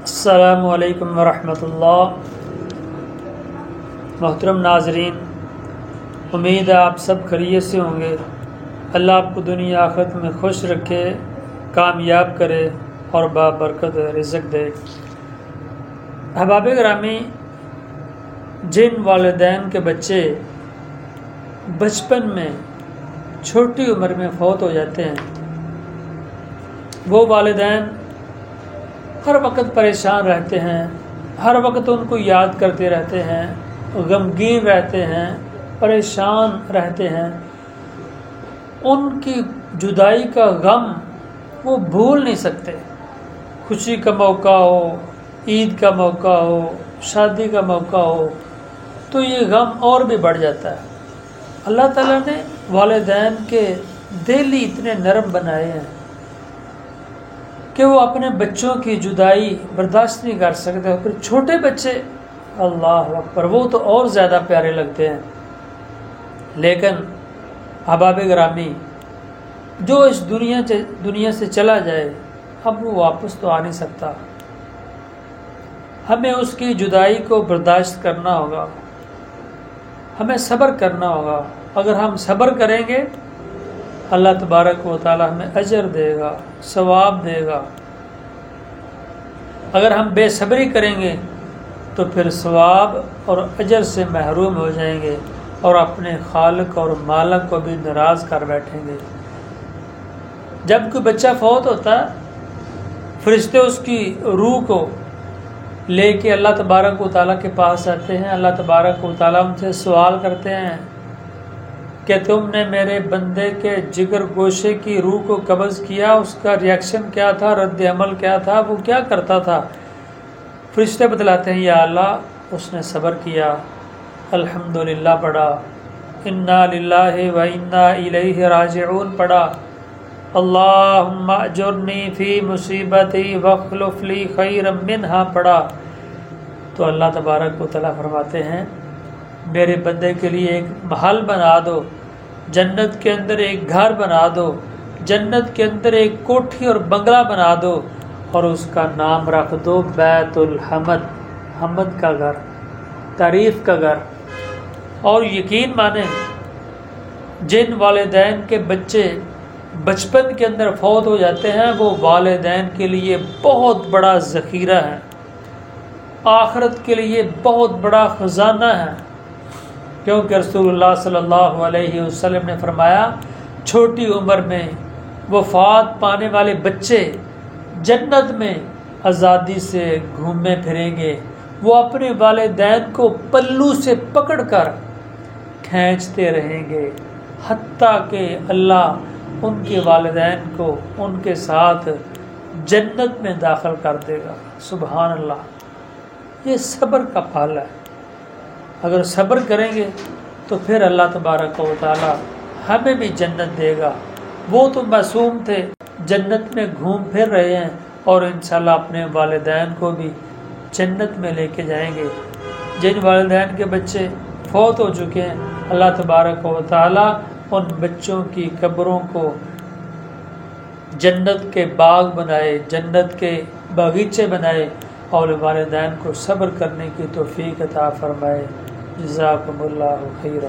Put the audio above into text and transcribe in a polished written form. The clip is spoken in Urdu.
السلام علیکم ورحمۃ اللہ۔ محترم ناظرین، امید ہے آپ سب خیریت سے ہوں گے۔ اللہ آپ کو دنیا آخرت میں خوش رکھے، کامیاب کرے اور بابرکت رزق دے۔ احباب گرامی، جن والدین کے بچے بچپن میں چھوٹی عمر میں فوت ہو جاتے ہیں، وہ والدین ہر وقت پریشان رہتے ہیں، ہر وقت ان کو یاد کرتے رہتے ہیں، غمگین رہتے ہیں، پریشان رہتے ہیں۔ ان کی جدائی کا غم وہ بھول نہیں سکتے۔ خوشی کا موقع ہو، عید کا موقع ہو، شادی کا موقع ہو تو یہ غم اور بھی بڑھ جاتا ہے۔ اللہ تعالیٰ نے والدین کے دل ہی اتنے نرم بنائے ہیں کہ وہ اپنے بچوں کی جدائی برداشت نہیں کر سکتے۔ پھر چھوٹے بچے، اللہ اکبر، وہ تو اور زیادہ پیارے لگتے ہیں۔ لیکن احباب گرامی، جو اس دنیا سے چلا جائے اب وہ واپس تو آ نہیں سکتا۔ ہمیں اس کی جدائی کو برداشت کرنا ہوگا، ہمیں صبر کرنا ہوگا۔ اگر ہم صبر کریں گے، اللہ تبارک و تعالی ہمیں اجر دے گا، ثواب دے گا۔ اگر ہم بے صبری کریں گے تو پھر ثواب اور اجر سے محروم ہو جائیں گے اور اپنے خالق اور مالک کو بھی ناراض کر بیٹھیں گے۔ جب کوئی بچہ فوت ہوتا ہے، فرشتے اس کی روح کو لے کے اللہ تبارک و تعالیٰ کے پاس آتے ہیں۔ اللہ تبارک و تعالیٰ ان سے سوال کرتے ہیں کہ تم نے میرے بندے کے جگر گوشے کی روح کو قبض کیا، اس کا ریاکشن کیا تھا، رد عمل کیا تھا، وہ کیا کرتا تھا؟ فرشتے بتلاتے ہیں، یا اللہ اس نے صبر کیا، الحمدللہ پڑھا، انا للہ و انا الیہ راجعون پڑھا، اللہم اجرنی فی مصیبتی واخلف لی خیرا منہا پڑھا۔ تو اللہ تبارک و تعالیٰ فرماتے ہیں، میرے بندے کے لیے ایک محل بنا دو، جنت کے اندر ایک گھر بنا دو، جنت کے اندر ایک کوٹھی اور بنگلہ بنا دو اور اس کا نام رکھ دو بیت الحمد، حمد کا گھر، تعریف کا گھر۔ اور یقین مانیں، جن والدین کے بچے بچپن کے اندر فوت ہو جاتے ہیں، وہ والدین کے لیے بہت بڑا ذخیرہ ہے، آخرت کے لیے بہت بڑا خزانہ ہے۔ کیونکہ رسول اللہ صلی اللہ علیہ وسلم نے فرمایا، چھوٹی عمر میں وفات پانے والے بچے جنت میں آزادی سے گھومے پھریں گے، وہ اپنے والدین کو پلو سے پکڑ کر کھینچتے رہیں گے حتیٰ کہ اللہ ان کے والدین کو ان کے ساتھ جنت میں داخل کر دے گا۔ سبحان اللہ، یہ صبر کا پھل ہے۔ اگر صبر کریں گے تو پھر اللہ تبارک و تعالی ہمیں بھی جنت دے گا۔ وہ تو معصوم تھے، جنت میں گھوم پھر رہے ہیں اور انشاءاللہ اپنے والدین کو بھی جنت میں لے کے جائیں گے۔ جن والدین کے بچے فوت ہو چکے ہیں، اللہ تبارک و تعالی ان بچوں کی قبروں کو جنت کے باغ بنائے، جنت کے باغیچے بنائے اور والدین کو صبر کرنے کی توفیق عطا فرمائے۔ جزاکم اللہ خیرا۔